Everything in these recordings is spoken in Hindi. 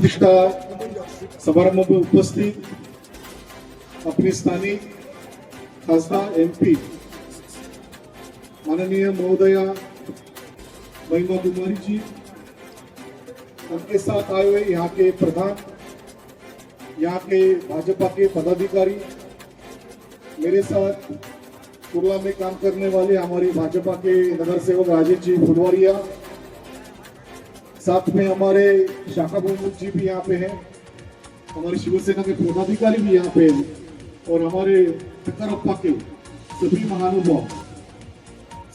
प्रतिष्ठा समारंभ में उपस्थित अपने स्थानीय खासदार एमपी माननीय महोदया महिमा कुमारी जी, उनके साथ आए हुए यहाँ के प्रधान, यहाँ के भाजपा के पदाधिकारी, मेरे साथ कुर्ला में काम करने वाले हमारे भाजपा के नगर सेवक राजेश जी फुलवारिया, साथ में हमारे शाखा प्रमुख जी भी यहाँ पे हैं, हमारे शिवसेना के पदाधिकारी भी यहाँ पे हैं और हमारे टक्करप्पा के सभी महानुभाव,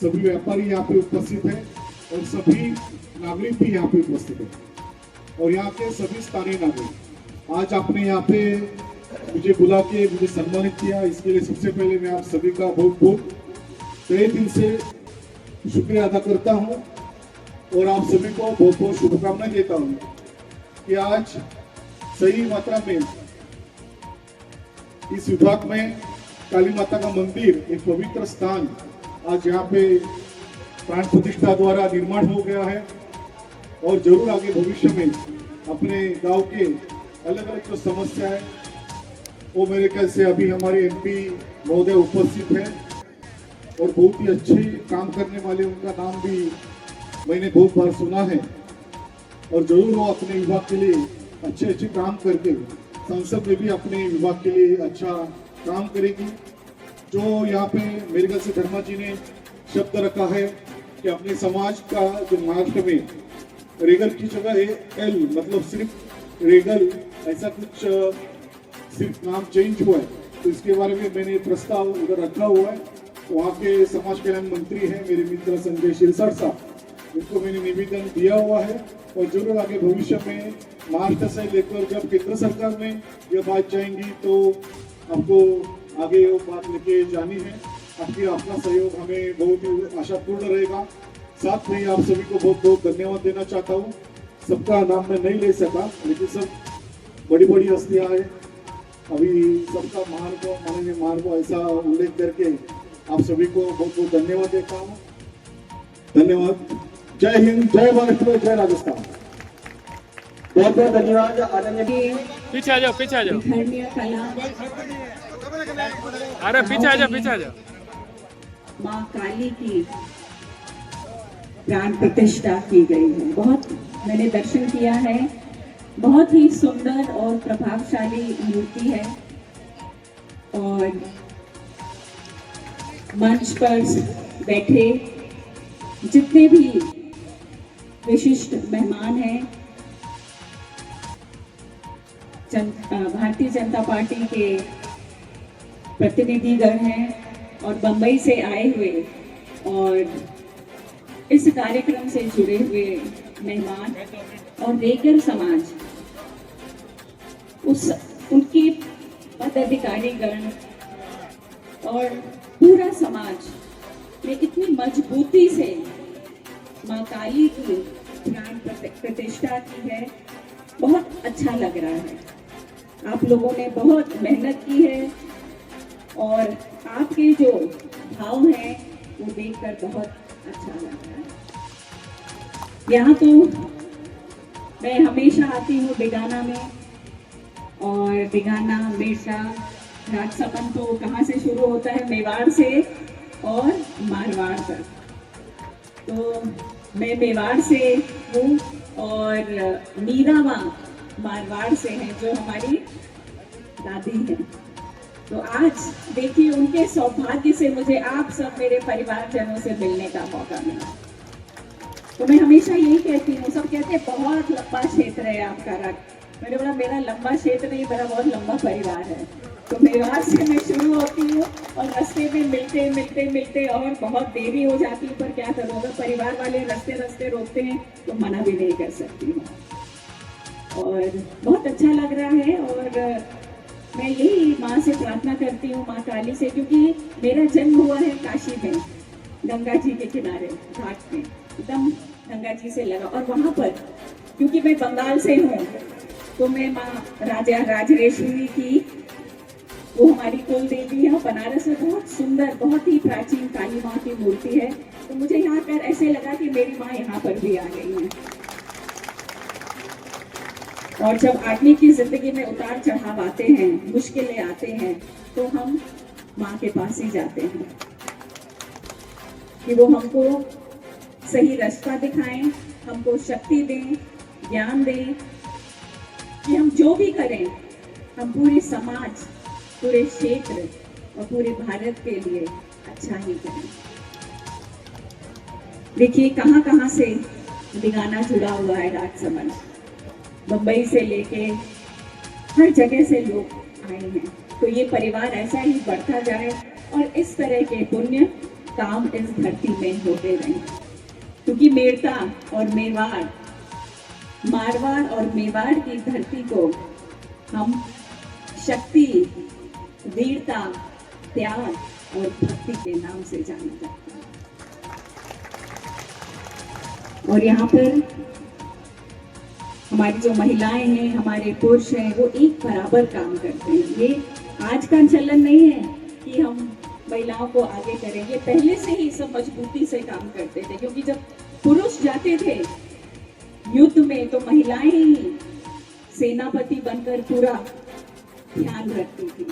सभी व्यापारी यहाँ पे उपस्थित हैं और सभी नागरिक भी यहाँ पे उपस्थित हैं और यहाँ के सभी स्थानीय नागरिक। आज आपने यहाँ पे मुझे बुला के मुझे सम्मानित किया, इसके लिए सबसे पहले मैं आप सभी का बहुत बहुत तहे दिल से शुक्रिया अदा करता हूँ और आप सभी को बहुत बहुत शुभकामनाएं देता हूँ कि आज सही मात्रा में इस विभाग में काली माता का मंदिर, एक पवित्र स्थान आज यहाँ पे प्राण प्रतिष्ठा द्वारा निर्माण हो गया है और जरूर आगे भविष्य में अपने गांव के अलग अलग जो समस्या है वो मेरे ख्याल से अभी हमारे एमपी महोदय उपस्थित हैं और बहुत ही अच्छे काम करने वाले, उनका नाम भी मैंने बहुत बार सुना है और जरूर वो अपने विभाग के लिए अच्छे अच्छे काम करके संसद में भी अपने विभाग के लिए अच्छा काम करेगी। जो यहाँ पे मेरे ख्याल से धर्मा जी ने शब्द रखा है कि अपने समाज का जो महाराष्ट्र में रेगल की जगह है एल, मतलब सिर्फ रेगल ऐसा कुछ सिर्फ नाम चेंज हुआ है, तो इसके बारे में मैंने प्रस्ताव उधर रखा हुआ है। वहाँ के समाज कल्याण मंत्री हैं मेरे मित्र संजय शिरसाट साहब, उनको मैंने निवेदन दिया हुआ है और जरूर आगे भविष्य में महाराष्ट्र से लेकर जब केंद्र सरकार में ये बात जाएंगी तो आपको आगे वो बात लेके जानी है। आपका सहयोग हमें बहुत ही आशापूर्ण रहेगा। साथ में आप सभी को बहुत बहुत धन्यवाद देना चाहता हूँ। सबका नाम मैं नहीं ले सका, लेकिन सब बड़ी बड़ी हस्तियाँ हैं, अभी सबका माननीय महान को ऐसा उल्लेख करके आप सभी को बहुत बहुत धन्यवाद देता हूँ। धन्यवाद। जय हिंद, जय महाराष्ट्र, जय राजस्थान। बहुत बहुत धन्यवाद। आदरणीय पीछे आ जाओ, पीछे आ जाओ, अरे पीछे आ जाओ, पीछे आ जाओ। माँ काली की प्राण प्रतिष्ठा की गई है। बहुत मैंने दर्शन किया है, बहुत ही सुंदर और प्रभावशाली मूर्ति है और मंच पर बैठे जितने भी विशिष्ट मेहमान हैं, भारतीय जनता पार्टी के प्रतिनिधिगण हैं और बंबई से आए हुए और इस कार्यक्रम से जुड़े हुए मेहमान और रेगर समाज, उनकी पदाधिकारीगण और पूरा समाज ने इतनी मजबूती से माँ काली की प्राण प्रतिष्ठा की है। बहुत अच्छा लग रहा है। आप लोगों ने बहुत मेहनत की है और आपके जो भाव हैं वो देखकर बहुत अच्छा लग रहा है। यहाँ तो मैं हमेशा आती हूँ बिगाना में, और बिगाना हमेशा राजसमंद तो कहाँ से शुरू होता है, मेवाड़ से और मारवाड़ तक। तो मैं मेवाड़ से हूँ और मीरावा मारवाड़ से हैं, जो हमारी दादी हैं। तो आज देखिए उनके सौभाग्य से मुझे आप सब मेरे परिवारजनों से मिलने का मौका मिला। तो मैं हमेशा यही कहती हूँ, सब कहते हैं बहुत लंबा क्षेत्र है आपका रक्त। मैंने बोला मेरा लंबा क्षेत्र नहीं, मेरा बहुत लंबा परिवार है। तो मेवाड़ से मैं शुरू होती हूँ और रास्ते में मिलते मिलते मिलते और बहुत देरी हो जाती है, पर क्या करूँ, अगर परिवार वाले रास्ते रास्ते रोकते हैं तो मना भी नहीं कर सकती हूँ। और बहुत अच्छा लग रहा है और मैं यही माँ से प्रार्थना करती हूँ, माँ काली से, क्योंकि मेरा जन्म हुआ है काशी में, गंगा जी के किनारे घाट में, एकदम गंगा जी से लगा। और वहाँ पर क्योंकि मैं बंगाल से हूँ तो मैं माँ राजा राजराजेश्वरी की, वो हमारी कुल देवी है। बनारस में बहुत सुंदर, बहुत ही प्राचीन काली माँ की मूर्ति है। तो मुझे यहाँ कर ऐसे लगा कि मेरी माँ यहाँ पर भी आ गई है। और जब आदमी की जिंदगी में उतार चढ़ाव आते हैं, मुश्किलें आते हैं, तो हम माँ के पास ही जाते हैं कि वो हमको सही रास्ता दिखाएं, हमको शक्ति दें, ज्ञान दें कि हम जो भी करें हम पूरे समाज, पूरे क्षेत्र और पूरे भारत के लिए अच्छा ही करें। देखिए कहाँ कहाँ से दिगाना जुड़ा हुआ है राजसमंद, मुंबई से लेके हर जगह से लोग आए हैं। तो ये परिवार ऐसा ही बढ़ता जाए और इस तरह के पुण्य काम इस धरती में होते रहें, क्योंकि मेड़ता और मेवाड़, मारवाड़ और मेवाड़ की धरती को हम शक्ति, वीरता, त्याग और भक्ति के नाम से जाना जाते हैं। और यहाँ पर हमारी जो महिलाएं हैं, हमारे पुरुष हैं, वो एक बराबर काम करते हैं। ये आज का चलन नहीं है कि हम महिलाओं को आगे करें, ये पहले से ही सब मजबूती से काम करते थे, क्योंकि जब पुरुष जाते थे युद्ध में तो महिलाएं ही सेनापति बनकर पूरा ध्यान रखती थी।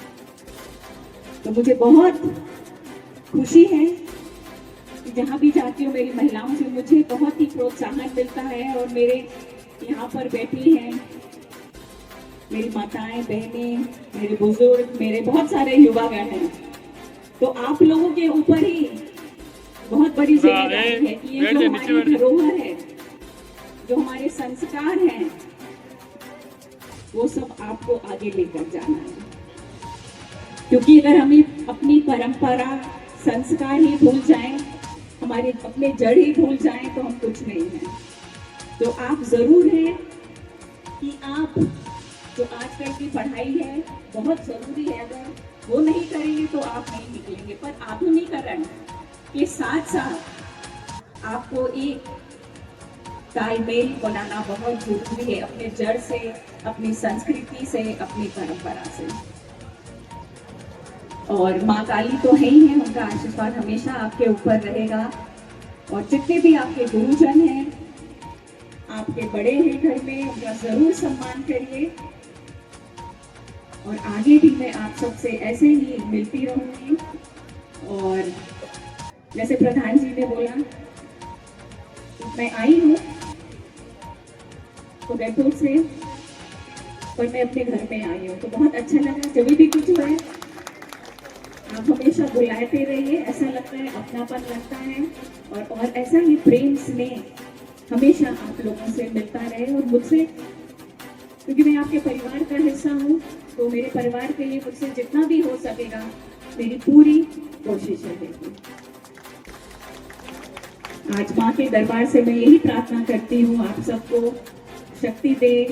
तो मुझे बहुत खुशी है कि जहाँ भी जाती हूँ मेरी महिलाओं से मुझे बहुत ही प्रोत्साहन मिलता है। और मेरे यहाँ पर बैठी हैं मेरी माताएं, बहनें, मेरे बुजुर्ग, मेरे बहुत सारे युवागण हैं। तो आप लोगों के ऊपर ही बहुत बड़ी जिम्मेदारी है कि ये जो हमारी धरोहर है, जो हमारे संस्कार हैं, वो सब आपको आगे लेकर जाना है। क्योंकि अगर हम अपनी परंपरा, संस्कार ही भूल जाएं, हमारे अपने जड़ ही भूल जाएं, तो हम कुछ नहीं हैं। तो आप जरूर हैं कि आप जो आजकल की पढ़ाई है बहुत जरूरी है, अगर वो नहीं करेंगे तो आप नहीं निकलेंगे। पर आधुनिकीकरण के साथ साथ आपको एक तालमेल बनाना बहुत जरूरी है अपने जड़ से, अपनी संस्कृति से, अपनी परंपरा से। और माँ काली तो है ही है, उनका आशीर्वाद हमेशा आपके ऊपर रहेगा। और जितने भी आपके गुरुजन हैं, आपके बड़े हैं घर में, उनका जरूर सम्मान करिए। और आगे भी मैं आप सबसे ऐसे ही मिलती रहूंगी। और जैसे प्रधान जी ने बोला, मैं आई हूँ उदयपुर से, पर मैं अपने घर में आई हूँ, तो बहुत अच्छा लगा। जब भी कुछ हुआ है आप हमेशा बुलाते रहिए, ऐसा लगता है अपनापन लगता है। और ऐसा ही प्रेम स्नेह हमेशा आप लोगों से मिलता रहे। और मुझसे, क्योंकि मैं आपके परिवार का हिस्सा हूँ, तो मेरे परिवार के लिए मुझसे जितना भी हो सकेगा मेरी पूरी कोशिश रहेगी। आज माँ के दरबार से मैं यही प्रार्थना करती हूँ, आप सबको शक्ति दे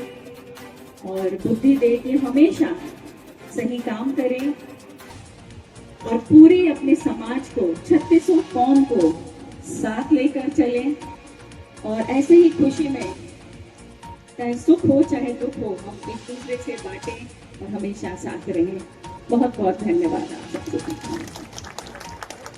और बुद्धि दे कि हमेशा सही काम करें और पूरे अपने समाज को, 3600 कौम को साथ लेकर चलें। और ऐसे ही खुशी में, चाहे सुख हो चाहे दुख हो, हम एक दूसरे से बांटें और हमेशा साथ रहें। बहुत बहुत धन्यवाद आप सबको।